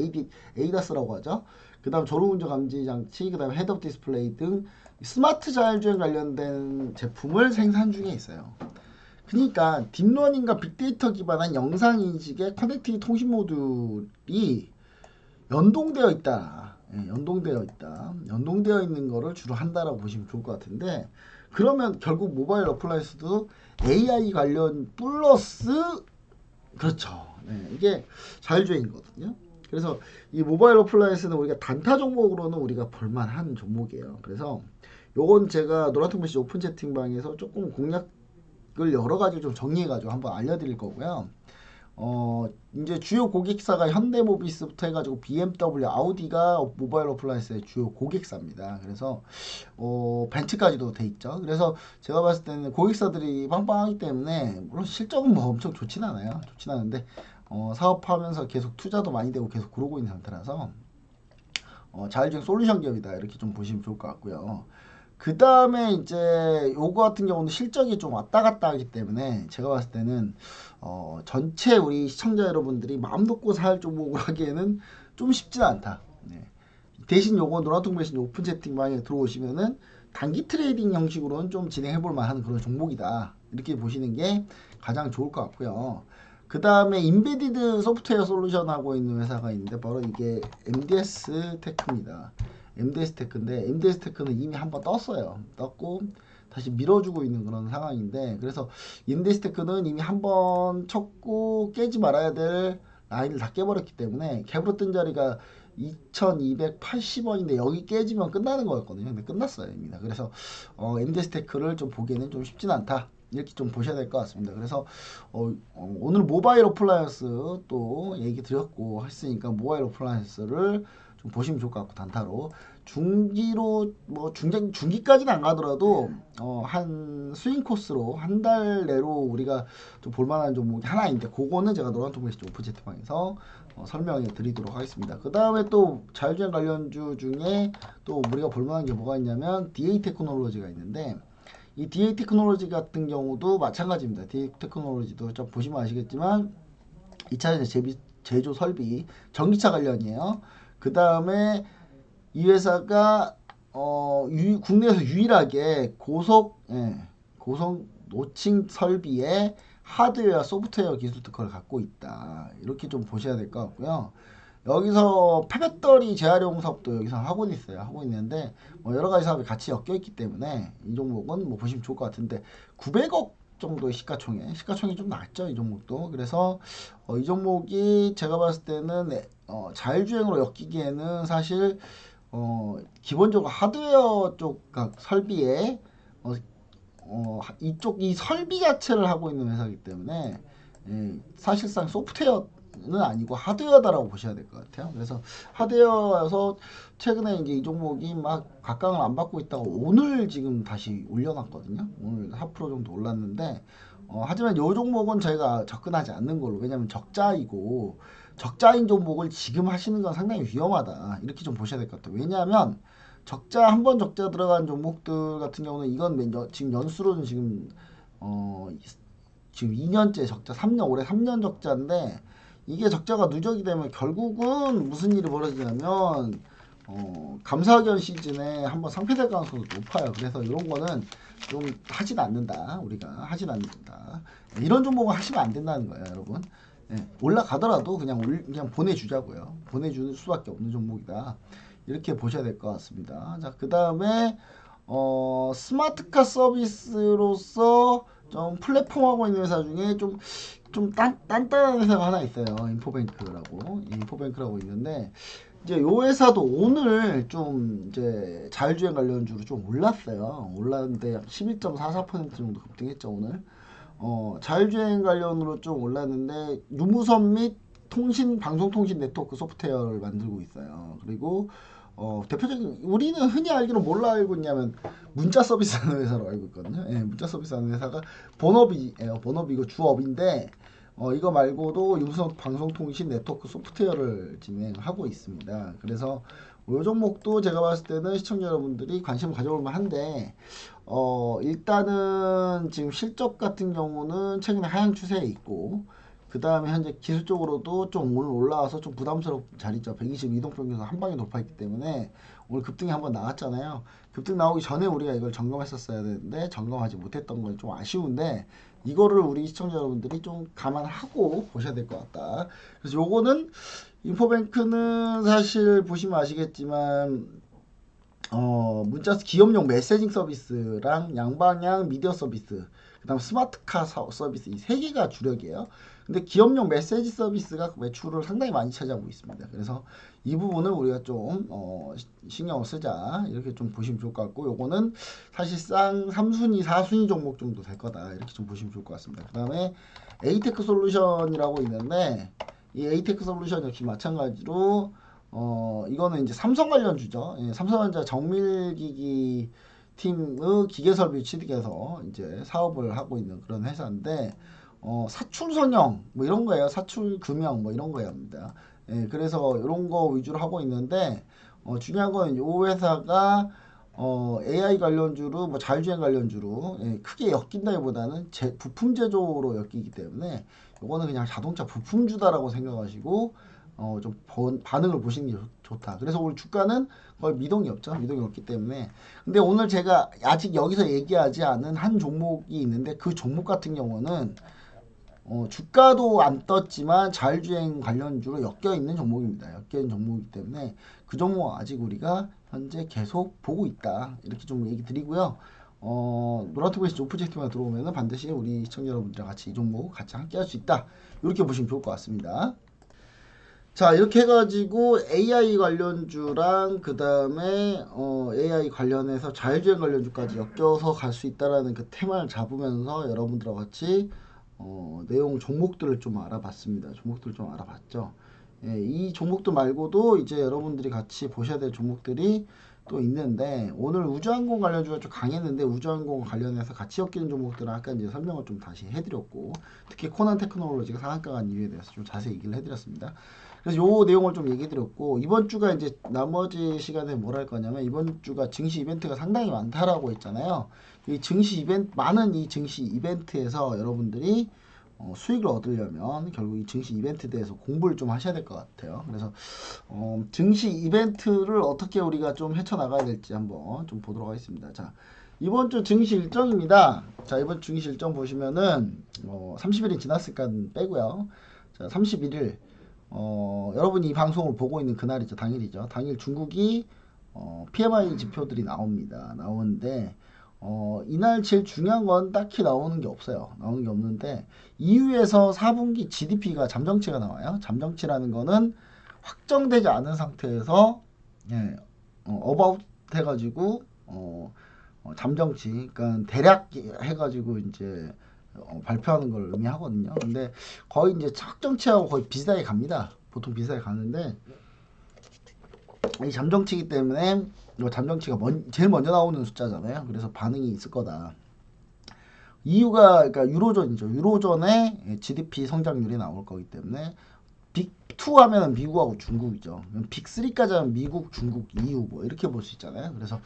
에이다스라고 하죠. 그 다음 졸음운전 감지 장치, 그 다음 헤드업 디스플레이 등 스마트 자율주행 관련된 제품을 생산 중에 있어요. 그러니까 딥러닝과 빅데이터 기반한 영상 인식의 커넥티드 통신 모듈이 연동되어 있다. 예, 연동되어 있다. 연동되어 있는 거를 주로 한다라고 보시면 좋을 것 같은데 그러면 결국 모바일 어플라이언스도 AI 관련 플러스 그렇죠. 네, 이게 자율주행이거든요. 그래서 이 모바일 어플라이언스는 우리가 단타 종목으로는 우리가 볼만한 종목이에요. 그래서 요건 제가 노란통메시 오픈 채팅방에서 조금 공략을 여러 가지 좀 정리해가지고 한번 알려드릴 거고요. 이제 주요 고객사가 현대모비스부터 해가지고 BMW, 아우디가 모바일 어플라이언스의 주요 고객사입니다. 그래서 벤츠까지도 돼 있죠. 그래서 제가 봤을 때는 고객사들이 빵빵하기 때문에 물론 실적은 뭐 엄청 좋진 않아요. 좋진 않은데 사업하면서 계속 투자도 많이 되고 계속 그러고 있는 상태라서 자율주행 솔루션 기업이다 이렇게 좀 보시면 좋을 것 같고요. 그 다음에 이제 요거 같은 경우는 실적이 좀 왔다 갔다 하기 때문에 제가 봤을 때는 전체 우리 시청자 여러분들이 마음 놓고 살 종목을 하기에는 좀 쉽지는 않다. 네. 대신 요거 노란통메신 오픈 채팅방에 들어오시면은 단기 트레이딩 형식으로는 좀 진행해 볼 만한 그런 종목이다. 이렇게 보시는 게 가장 좋을 것 같고요. 그 다음에 인베디드 소프트웨어 솔루션 하고 있는 회사가 있는데 바로 이게 MDS 테크입니다. MDS 테크인데 MDS 테크는 이미 한번 떴어요. 떴고 다시 밀어주고 있는 그런 상황인데 그래서 MDS 테크는 이미 한번 쳤고 깨지 말아야 될 라인을 다 깨버렸기 때문에 갭으로 뜬 자리가 2280원인데 여기 깨지면 끝나는 거였거든요. 근데 끝났어요 이미. 그래서 MDS 테크를 좀 보기에는 좀 쉽진 않다. 이렇게 좀 보셔야 될 것 같습니다. 그래서 오늘 모바일 어플라이언스 또 얘기 드렸고 했으니까 모바일 어플라이언스를 좀 보시면 좋을 것 같고 단타로 중기로 뭐 중기까지는 안 가더라도 한 스윙 코스로 한 달 내로 우리가 좀 볼만한 종목이 하나 있는데 그거는 제가 노란통메시 오픈 채팅방에서 설명해 드리도록 하겠습니다. 그 다음에 또 자율주행 관련주 중에 또 우리가 볼만한 게 뭐가 있냐면 DA 테크놀로지가 있는데 이 DA 테크놀로지 같은 경우도 마찬가지입니다. DA 테크놀로지도 좀 보시면 아시겠지만 2차전지 제조 설비 전기차 관련이에요. 그 다음에 이 회사가 국내에서 유일하게 고속 노칭 설비의 하드웨어, 소프트웨어 기술 특허를 갖고 있다. 이렇게 좀 보셔야 될 것 같고요. 여기서 폐배터리 재활용 사업도 여기서 하고 있어요. 하고 있는데 뭐 여러 가지 사업이 같이 엮여 있기 때문에 이 종목은 뭐 보시면 좋을 것 같은데 900억 정도의 시가총이 좀 낮죠 이 종목도. 그래서 이 종목이 제가 봤을 때는 자율주행으로 엮이기에는 사실 기본적으로 하드웨어 쪽 설비에 이쪽 이 설비 자체를 하고 있는 회사이기 때문에 사실상 소프트웨어 아니고 하드웨어다라고 보셔야 될 것 같아요. 그래서 하드웨어여서 최근에 이제 이 종목이 막 각광을 안 받고 있다가 오늘 지금 다시 올려놨거든요. 오늘 4% 정도 올랐는데 하지만 이 종목은 저희가 접근하지 않는 걸로, 왜냐면 적자이고 적자인 종목을 지금 하시는 건 상당히 위험하다 이렇게 좀 보셔야 될 것 같아요. 왜냐하면 적자 한 번 적자 들어간 종목들 같은 경우는 이건 지금 연수로는 지금 2년째 적자, 3년 올해 3년 적자인데 이게 적자가 누적이 되면 결국은 무슨 일이 벌어지냐면 감사원 시즌에 한번 상폐될 가능성도 높아요. 그래서 이런 거는 좀 하진 않는다. 우리가 하진 않는다. 이런 종목은 하시면 안 된다는 거예요, 여러분. 예, 올라가더라도 그냥 보내주자고요. 보내주는 수밖에 없는 종목이다. 이렇게 보셔야 될 것 같습니다. 자, 그 다음에 스마트카 서비스로서 좀 플랫폼하고 있는 회사 중에 좀 단단한 회사가 하나 있어요. 인포뱅크라고 있는데 이제 요 회사도 오늘 좀 이제 자율주행 관련주로 좀 올랐어요. 올랐는데 약 11.44% 정도 급등했죠, 오늘. 자율주행 관련으로 좀 올랐는데 유무선 및 방송통신 네트워크 소프트웨어를 만들고 있어요. 그리고 대표적인 우리는 흔히 알기로 뭘로 알고 있냐면 문자 서비스 하는 회사로 알고 있거든요. 예, 문자 서비스 하는 회사가 본업이에요. 본업이고 주업인데 이거 말고도 유무선 방송통신 네트워크 소프트웨어를 진행하고 있습니다. 그래서 이 종목도 제가 봤을 때는 시청자 여러분들이 관심을 가져볼 만한데 일단은 지금 실적 같은 경우는 최근에 하향 추세에 있고 그 다음에 현재 기술적으로도 좀 오늘 올라와서 좀 부담스러운 자리죠. 120 이동평균선 한 방에 돌파했기 때문에 오늘 급등이 한번 나왔잖아요. 급등 나오기 전에 우리가 이걸 점검했었어야 되는데 점검하지 못했던 건 좀 아쉬운데 이거를 우리 시청자 여러분들이 좀 감안하고 보셔야 될 것 같다. 그래서 요거는 인포뱅크는 사실 보시면 아시겠지만 문자 기업용 메시징 서비스랑 양방향 미디어 서비스, 그다음 스마트카 서비스 이 세 개가 주력이에요. 근데 기업용 메시지 서비스가 매출을 상당히 많이 차지하고 있습니다. 그래서 이 부분을 우리가 좀 신경을 쓰자 이렇게 좀 보시면 좋을 것 같고 요거는 사실상 3순위 4순위 종목 정도 될 거다 이렇게 좀 보시면 좋을 것 같습니다. 그 다음에 에이테크 솔루션이라고 있는데 이 에이테크 솔루션 역시 마찬가지로 이거는 이제 삼성 관련주죠. 예, 삼성전자 정밀기기 팀의 기계설비 취득해서 이제 사업을 하고 있는 그런 회사인데 사출 성형 뭐 이런 거예요. 사출 금형 뭐 이런 거랍니다. 예, 그래서 이런 거 위주로 하고 있는데 중요한 건 이 회사가 AI 관련주로 뭐 자율주행 관련주로 크게 엮인다기보다는 부품 제조로 엮이기 때문에 이거는 그냥 자동차 부품주다라고 생각하시고 좀 반응을 보시는 게 좋다. 그래서 오늘 주가는 거의 미동이 없죠. 미동이 없기 때문에. 근데 오늘 제가 아직 여기서 얘기하지 않은 한 종목이 있는데 그 종목 같은 경우는 주가도 안 떴지만 자율주행 관련주로 엮여 있는 종목입니다. 엮여 있는 종목이기 때문에 그 종목 아직 우리가 현재 계속 보고 있다. 이렇게 좀 얘기 드리고요. 노란투브에서 오프젝트만 들어오면 반드시 우리 시청자 여러분들과 같이 이 종목 같이 함께 할 수 있다. 이렇게 보시면 좋을 것 같습니다. 자, 이렇게 해가지고 AI 관련주랑 그 다음에 AI 관련해서 자율주행 관련주까지 엮여서 갈 수 있다라는 그 테마를 잡으면서 여러분들과 같이 내용 종목들을 좀 알아봤습니다. 종목들 좀 알아봤죠. 예, 이 종목들 말고도 이제 여러분들이 같이 보셔야 될 종목들이 또 있는데 오늘 우주항공 관련주가 좀 강했는데 우주항공 관련해서 같이 엮이는 종목들은 아까 이제 설명을 좀 다시 해드렸고 특히 코난 테크놀로지가 상한가 간 이유에 대해서 좀 자세히 얘기를 해드렸습니다. 그래서 요 내용을 좀 얘기해드렸고 이번 주가 이제 나머지 시간에 뭘 할 거냐면 이번 주가 증시 이벤트가 상당히 많다라고 했잖아요. 이 증시 이벤트 많은 이 증시 이벤트에서 여러분들이 수익을 얻으려면 결국 이 증시 이벤트에 대해서 공부를 좀 하셔야 될 것 같아요. 그래서 증시 이벤트를 어떻게 우리가 좀 헤쳐나가야 될지 한번 좀 보도록 하겠습니다. 자, 이번 주 증시 일정입니다. 자, 이번 증시 일정 보시면은 30일이 지났으니까 빼고요. 자, 31일 여러분이 이 방송을 보고 있는 그날이죠. 당일이죠. 당일 중국이 PMI 지표들이 나옵니다. 나오는데 이날 제일 중요한 건 딱히 나오는 게 없어요. 나오는 게 없는데 EU에서 4분기 GDP가 잠정치가 나와요. 잠정치라는 거는 확정되지 않은 상태에서 어바웃 해가지고 잠정치, 그러니까 대략 해가지고 이제 발표하는 걸 의미하거든요. 근데 거의 이제 확정치하고 거의 비슷하게 갑니다. 보통 비슷하게 가는데 이 잠정치이기 때문에 이 잠정치가 제일 먼저 나오는 숫자잖아요. 그래서 반응이 있을 거다. 이유가 그러니까 유로존이죠. 유로존의 GDP 성장률이 나올 거기 때문에 빅2 하면 미국하고 중국이죠. 빅3까지 하면 미국, 중국, EU 뭐 이렇게 볼 수 있잖아요. 그래서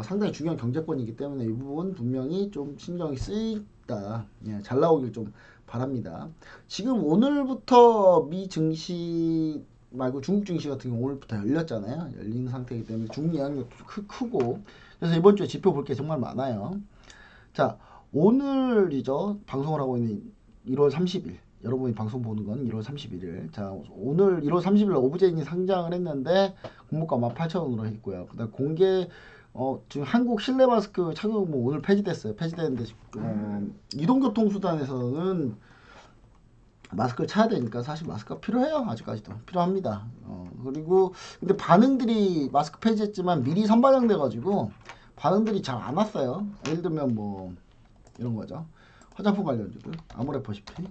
상당히 중요한 경제권이기 때문에 이 부분 분명히 좀 신경이 쓰인다. 예, 잘 나오길 좀 바랍니다. 지금 오늘부터 미 증시 말고 중국 증시 같은 경우 오늘부터 열렸잖아요. 열린 상태이기 때문에 중국 영향력도 크고 그래서 이번 주에 지표 볼 게 정말 많아요. 자, 오늘이죠. 방송을 하고 있는 1월 30일. 여러분이 방송 보는 건 1월 31일. 자, 오늘 1월 30일 오브제인이 상장을 했는데 공모가 18,000원으로 했고요. 그다음 공개 지금 한국 실내 마스크 착용 의무 오늘 폐지됐어요. 폐지됐는데 이동교통수단에서는 마스크를 차야 되니까 사실 마스크가 필요해요. 아직까지도 필요합니다. 그리고 근데 반응들이 마스크 폐지했지만 미리 선반영돼 가지고 반응들이 잘 안 왔어요. 예를 들면 뭐 이런 거죠. 화장품 관련주들 아모레퍼시픽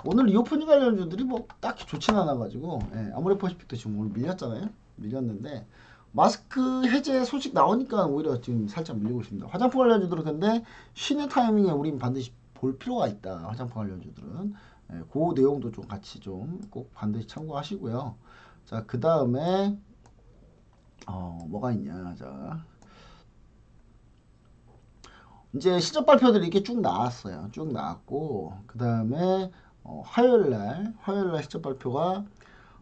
오늘 리오프닝 관련주들이 뭐 딱히 좋진 않아 가지고 아모레퍼시픽도 지금 오늘 밀렸잖아요. 밀렸는데 마스크 해제 소식 나오니까 오히려 지금 살짝 밀리고 있습니다. 화장품 관련주들은 근데 쉬는 타이밍에 우린 반드시 볼 필요가 있다. 화장품 관련주들은 그 내용도 좀 같이 좀 꼭 반드시 참고하시고요. 자, 그 다음에 뭐가 있냐. 자, 이제 실적 발표들이 이렇게 쭉 나왔어요. 쭉 나왔고 그 다음에 화요일날 실적 발표가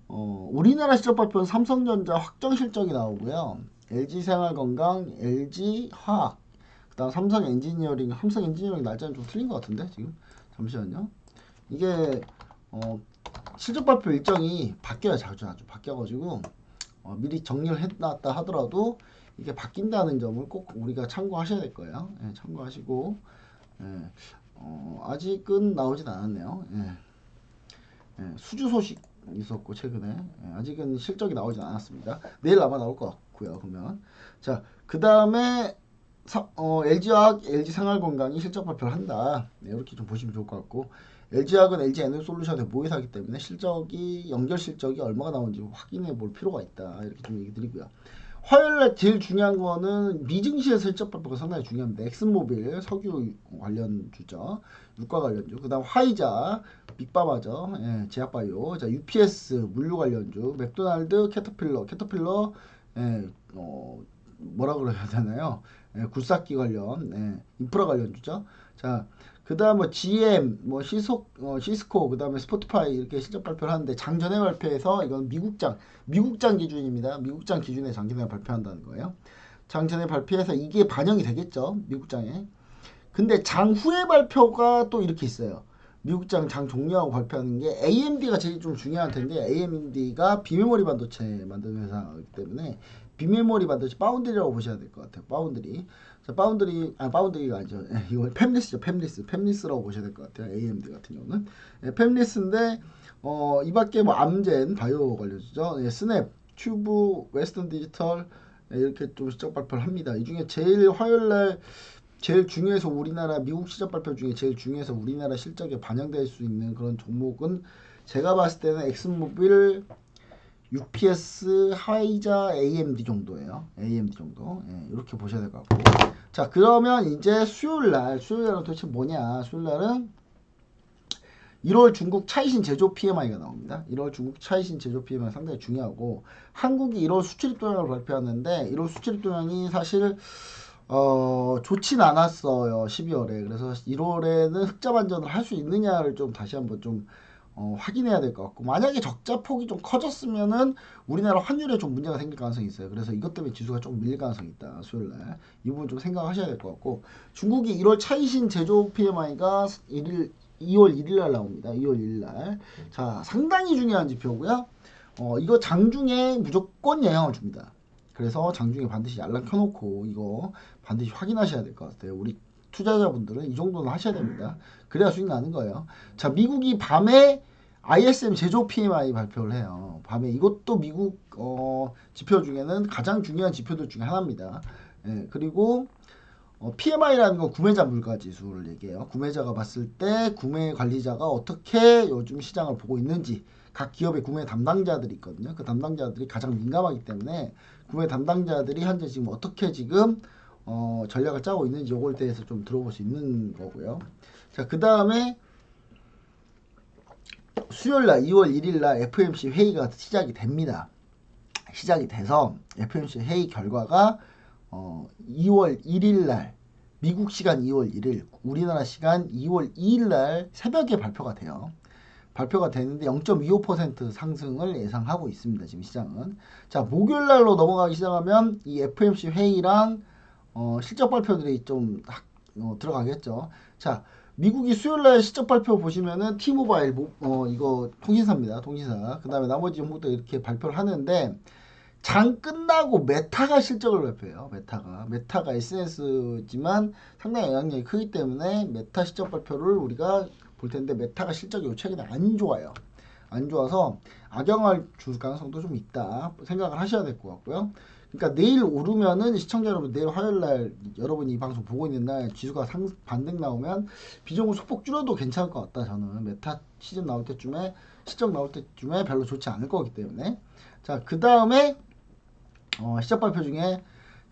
우리나라 실적 발표는 삼성전자 확정 실적이 나오고요. LG생활건강, LG화학, 그다음 삼성엔지니어링 날짜는 좀 틀린 것 같은데 지금 잠시만요. 이게 실적 발표 일정이 바뀌어요. 자주 바뀌어가지고 미리 정리를 해놨다 하더라도 이게 바뀐다는 점을 꼭 우리가 참고하셔야 될 거예요. 예, 참고하시고 아직은 나오진 않았네요. 수주 소식 있었고 최근에 아직은 실적이 나오진 않았습니다. 내일 아마 나올 것 같고요. 그러면 자, 그 다음에 LG화학, LG생활건강이 실적 발표를 한다. 이렇게 좀 보시면 좋을 것 같고 LG화학은 LG에너지솔루션의 모회사이기 때문에 연결 실적이 얼마가 나오는지 확인해 볼 필요가 있다. 이렇게 좀 얘기 드리고요. 화요일날 제일 중요한 거는 미증시에서 실적 발표가 상당히 중요합니다. 엑슨모빌 석유 관련주죠. 유가 관련주. 그 다음 화이자, 빅바마죠. 제약바이오. 자, UPS 물류 관련주. 맥도날드, 캐터필러, 뭐라 그래야 되나요? 굴삭기 관련, 인프라 관련주죠. 자, 그 다음 뭐 GM, 뭐 시스코, 그 다음에 스포티파이 이렇게 실적 발표를 하는데 장전에 발표해서 이건 미국장 기준입니다. 미국장 기준에 장전에 발표한다는 거예요. 장전에 발표해서 이게 반영이 되겠죠. 미국장에. 근데 장 후에 발표가 또 이렇게 있어요. 미국장 장 종료하고 발표하는 게 AMD가 제일 좀 중요한 텐데 AMD가 비메모리 반도체 만드는 회사이기 때문에 비메모리 반도체 파운드리라고 보셔야 될 것 같아요. 파운드리. 자, 파운드리가 아니죠. 이거 팹리스죠. 팹리스라고 보셔야 될 것 같아요. AMD 같은 경우는. 팹리스인데 이 밖에 뭐 암젠 바이오 관련주죠. 스냅, 튜브, 웨스턴 디지털 이렇게 좀 실적 발표를 합니다. 이 중에 제일 화요일날 제일 중요해서 우리나라 미국 실적 발표 중에 제일 중요해서 우리나라 실적에 반영될 수 있는 그런 종목은 제가 봤을 때는 엑슨모빌, UPS, 화이자, AMD 정도예요. AMD 정도. 이렇게 보셔야 될 것 같고. 자, 그러면 이제 수요일날은 도대체 뭐냐? 수요일날은 1월 중국 차이신 제조 PMI가 나옵니다. 1월 중국 차이신 제조 PMI 상당히 중요하고 한국이 1월 수출입 동향을 발표하는데 1월 수출입 동향이 사실 좋진 않았어요. 12월에. 그래서 1월에는 흑자 반전을 할 수 있느냐를 좀 다시 한번 좀 확인해야 될 것 같고 만약에 적자 폭이 좀 커졌으면은 우리나라 환율에 좀 문제가 생길 가능성이 있어요. 그래서 이것 때문에 지수가 조금 밀릴 가능성이 있다. 수요일날 이 부분 좀 생각하셔야 될 것 같고 중국이 1월 차이신 제조 PMI가 2월 1일날 나옵니다. 2월 1일날 자 상당히 중요한 지표고요. 이거 장중에 무조건 영향을 줍니다. 그래서 장중에 반드시 알람 켜놓고 이거 반드시 확인하셔야 될 것 같아요. 우리 투자자분들은 이 정도는 하셔야 됩니다. 그래야 수익 나는 거예요. 자, 미국이 밤에 ISM 제조 PMI 발표를 해요. 밤에 이것도 미국 지표 중에는 가장 중요한 지표들 중에 하나입니다. 그리고 PMI라는 건 구매자 물가 지수를 얘기해요. 구매자가 봤을 때 구매 관리자가 어떻게 요즘 시장을 보고 있는지, 각 기업의 구매 담당자들이 있거든요. 그 담당자들이 가장 민감하기 때문에 구매 담당자들이 현재 지금 어떻게 지금 전략을 짜고 있는지 요걸 대해서 좀 들어볼 수 있는 거고요. 자, 그 다음에 수요일날 2월 1일날 FOMC 회의가 시작이 됩니다. 시작이 돼서 FOMC 회의 결과가 2월 1일날 미국 시간 2월 1일, 우리나라 시간 2월 2일날 새벽에 발표가 돼요. 발표가 되는데 0.25% 상승을 예상하고 있습니다. 지금 시장은. 자, 목요일날로 넘어가기 시작하면 이 FOMC 회의랑 실적 발표들이 좀 들어가겠죠. 자, 미국이 수요일날 실적 발표 보시면은 T모바일 이거 통신사입니다. 통신사. 그 다음에 나머지 종목도 이렇게 발표를 하는데 장 끝나고 메타가 실적을 발표해요. 메타가 SNS지만 상당히 영향력이 크기 때문에 메타 실적 발표를 우리가 볼 텐데 메타가 실적이 최근에 안 좋아요. 안 좋아서 악영향을 줄 가능성도 좀 있다 생각을 하셔야 될 것 같고요. 그러니까 내일 오르면은 시청자 여러분, 내일 화요일날 여러분이 이 방송 보고 있는 날 지수가 반등 나오면 비중을 소폭 줄여도 괜찮을 것 같다. 저는 메타 시즌 나올 때쯤에, 실적 나올 때쯤에 별로 좋지 않을 거기 때문에. 자, 그 다음에 시작 발표 중에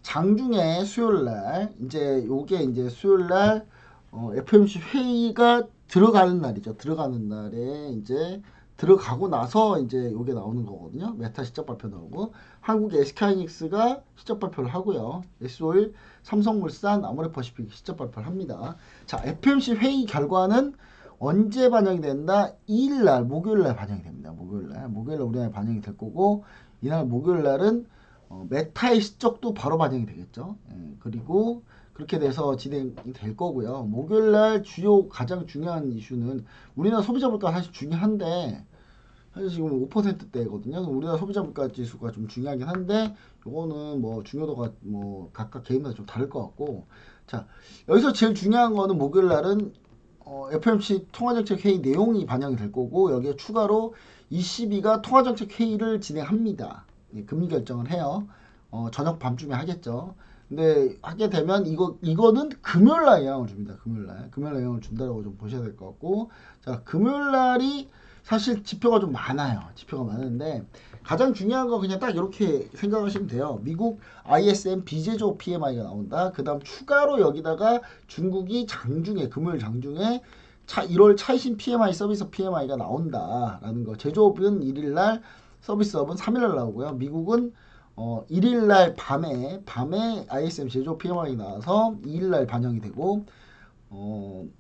장중에 수요일날, 이제 요게 이제 수요일날 FOMC 회의가 들어가는 날이죠. 들어가는 날에 이제 들어가고 나서 이제 요게 나오는 거거든요. 메타 시작 발표 나오고, 한국의 SK하이닉스가 시작 발표를 하고요. S-오일, 삼성물산, 아모레퍼시픽 시작 발표를 합니다. 자, FOMC 회의 결과는 언제 반영이 된다? 2일날, 목요일날 반영이 됩니다. 목요일날 우리나라에 반영이 될 거고, 이날 목요일날은 메타의 실적도 바로 반영이 되겠죠. 그리고 그렇게 돼서 진행이 될 거고요. 목요일날 주요 가장 중요한 이슈는 우리나라 소비자 물가 사실 중요한데 사실 지금 5%대거든요. 우리나라 소비자 물가 지수가 좀 중요하긴 한데 요거는 뭐 중요도가 뭐 각각 개인마다 좀 다를 것 같고, 자, 여기서 제일 중요한 거는 목요일날은 FOMC 통화정책 회의 내용이 반영이 될 거고, 여기에 추가로 ECB가 통화정책 회의를 진행합니다. 금리 결정을 해요. 저녁 밤쯤에 하겠죠. 근데 하게 되면 이거는 금요일날 영향을 줍니다. 금요일날 영향을 준다고 좀 보셔야 될 것 같고, 자, 금요일날이 사실 지표가 좀 많아요. 지표가 많은데 가장 중요한 거 그냥 딱 이렇게 생각하시면 돼요. 미국 ISM 비제조 PMI가 나온다. 그 다음 추가로 여기다가 중국이 금요일 장중에 1월 차이신 PMI, 서비스 PMI가 나온다라는 거. 제조업은 1일날, 서비스업은 3일날 나오고요. 미국은 1일날 밤에 ISM 제조 PMI 나와서 2일날 반영이 되고,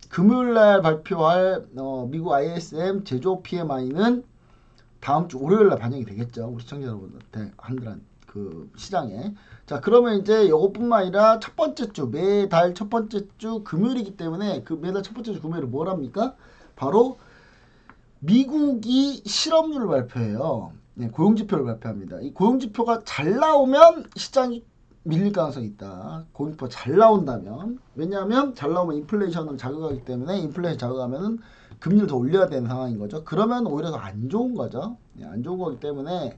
금요일날 발표할 미국 ISM 제조 PMI는 다음 주 월요일날 반영이 되겠죠. 우리 시청자 여러분한테 한들한 그 시장에. 자, 그러면 이제 이것뿐만 아니라 첫 번째 주, 매달 첫 번째 주 금요일이기 때문에 그 매달 첫 번째 주 금요일은 뭘 합니까? 바로 미국이 실업률을 발표해요. 네, 고용지표를 발표합니다. 이 고용지표가 잘 나오면 시장이 밀릴 가능성이 있다. 고용지표 잘 나온다면. 왜냐하면 잘 나오면 인플레이션을 자극하기 때문에, 인플레이션 자극하면은 금리를 더 올려야 되는 상황인 거죠. 그러면 오히려 더 안 좋은 거죠. 네, 안 좋은 거기 때문에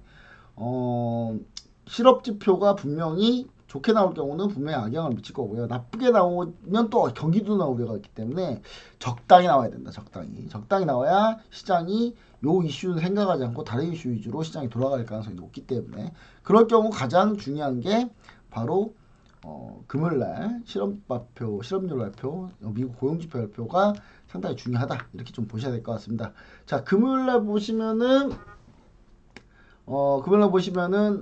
실업지표가 분명히 좋게 나올 경우는 분명히 악영향을 미칠 거고요. 나쁘게 나오면 또 경기도 나올 우려가 있기 때문에 적당히 나와야 된다. 적당히 나와야 시장이 요 이슈는 생각하지 않고 다른 이슈 위주로 시장이 돌아갈 가능성이 높기 때문에, 그럴 경우 가장 중요한 게 바로 금요일날 실업률 발표, 미국 고용지표 발표가 상당히 중요하다. 이렇게 좀 보셔야 될 것 같습니다. 자, 금요일날 보시면은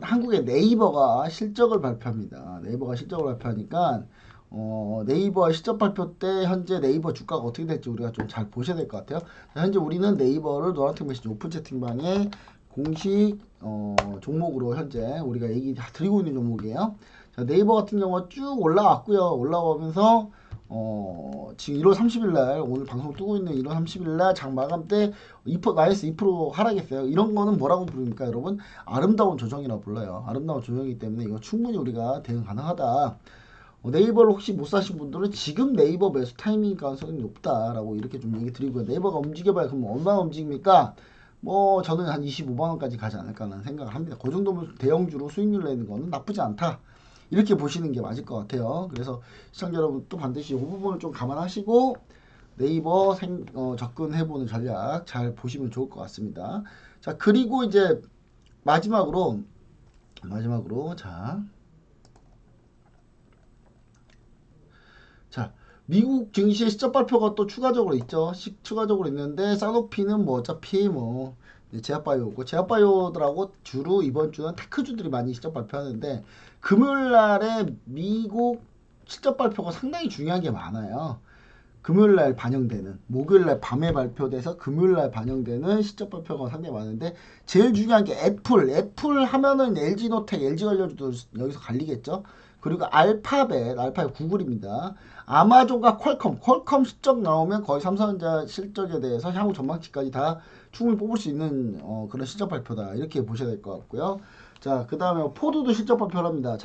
한국의 네이버가 실적을 발표합니다. 네이버가 실적을 발표하니까 네이버 실적 발표 때 현재 네이버 주가가 어떻게 될지 우리가 좀 잘 보셔야 될 것 같아요. 자, 현재 우리는 네이버를 노란색 메시지 오픈 채팅방에 공식 종목으로 현재 우리가 얘기 드리고 있는 종목이에요. 자, 네이버 같은 경우 쭉 올라왔고요. 올라오면서 지금 1월 30일 날, 오늘 방송 뜨고 있는 1월 30일 날 장 마감 때 마이너스 2% 하락했어요. 이런 거는 뭐라고 부릅니까, 여러분? 아름다운 조정이라고 불러요. 아름다운 조정이기 때문에 이거 충분히 우리가 대응 가능하다. 네이버를 혹시 못 사신 분들은 지금 네이버 매수 타이밍 가능성이 높다라고 이렇게 좀 얘기 드리고요. 네이버가 움직여봐야 그럼 얼마나 움직입니까? 뭐 저는 한 25만원까지 가지 않을까라는 생각을 합니다. 그 정도면 대형주로 수익률 내는 거는 나쁘지 않다. 이렇게 보시는 게 맞을 것 같아요. 그래서 시청자 여러분 또 반드시 이 부분을 좀 감안하시고 네이버 접근해보는 전략 잘 보시면 좋을 것 같습니다. 자, 그리고 이제 마지막으로 자, 미국 증시의 시적 발표가 또 추가적으로 있죠. 추가적으로 있는데 사노피는 뭐 어차피 뭐 제약바이오고 제약바이오들하고 주로 이번 주는 테크주들이 많이 시적 발표하는데 금요일 날에 미국 실적 발표가 상당히 중요한 게 많아요. 금요일 날 반영되는 목요일 날 밤에 발표돼서 금요일 날 반영되는 실적 발표가 상당히 많은데 제일 중요한 게 애플 하면은 LG노텍, LG 관련주도 여기서 갈리겠죠. 그리고 알파벳 구글입니다. 아마존과 퀄컴 실적 나오면 거의 삼성전자 실적에 대해서 향후 전망치까지 다 충분히 뽑을 수 있는 그런 실적 발표다 이렇게 보셔야 될 것 같고요. 자, 그 다음에 포드도 실적 발표를 합니다.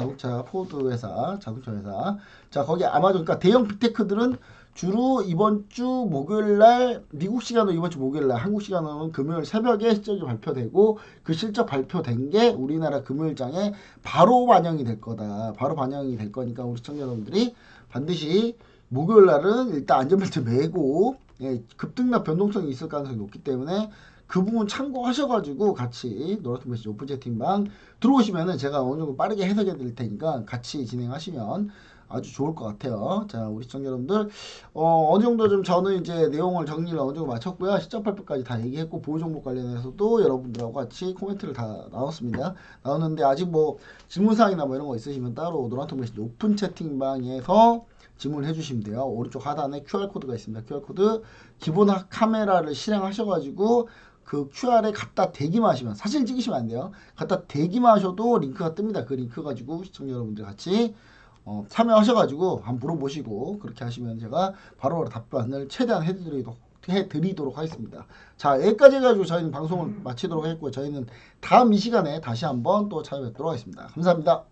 포드 회사, 자동차 회사. 자, 거기 아마존, 그러니까 대형 빅테크들은 주로 이번 주 목요일 날, 미국 시간으로 이번 주 목요일 날, 한국 시간으로는 금요일 새벽에 실적이 발표되고 그 실적 발표된 게 우리나라 금요일장에 바로 반영이 될 거다. 바로 반영이 될 거니까 우리 시청자 여러분들이 반드시 목요일 날은 일단 안전벨트 매고 급등락 변동성이 있을 가능성이 높기 때문에 그 부분 참고하셔가지고 같이 노란통 메시지 오픈 채팅방 들어오시면은 제가 어느 정도 빠르게 해석해 드릴 테니까 같이 진행하시면 아주 좋을 것 같아요. 자, 우리 시청자 여러분들, 어느 정도 좀 저는 이제 내용을 정리를 어느 정도 마쳤고요. 시점 발표까지 다 얘기했고, 보유 종목 관련해서도 여러분들하고 같이 코멘트를 다 나눴습니다. 나눴는데, 아직 뭐, 질문사항이나 뭐 이런 거 있으시면 따로 노란통 메시지 오픈 채팅방에서 질문을 해주시면 돼요. 오른쪽 하단에 QR코드가 있습니다. QR코드, 기본 카메라를 실행하셔가지고, 그 QR에 갖다 대기만 하시면, 사진 찍으시면 안 돼요. 갖다 대기만 하셔도 링크가 뜹니다. 그 링크 가지고 시청자 여러분들 같이 참여하셔가지고 한번 물어보시고 그렇게 하시면 제가 바로바로 답변을 최대한 해드리도록 하겠습니다. 자, 여기까지 해가지고 저희는 방송을 마치도록 했고요. 저희는 다음 이 시간에 다시 한번 또 찾아뵙도록 하겠습니다. 감사합니다.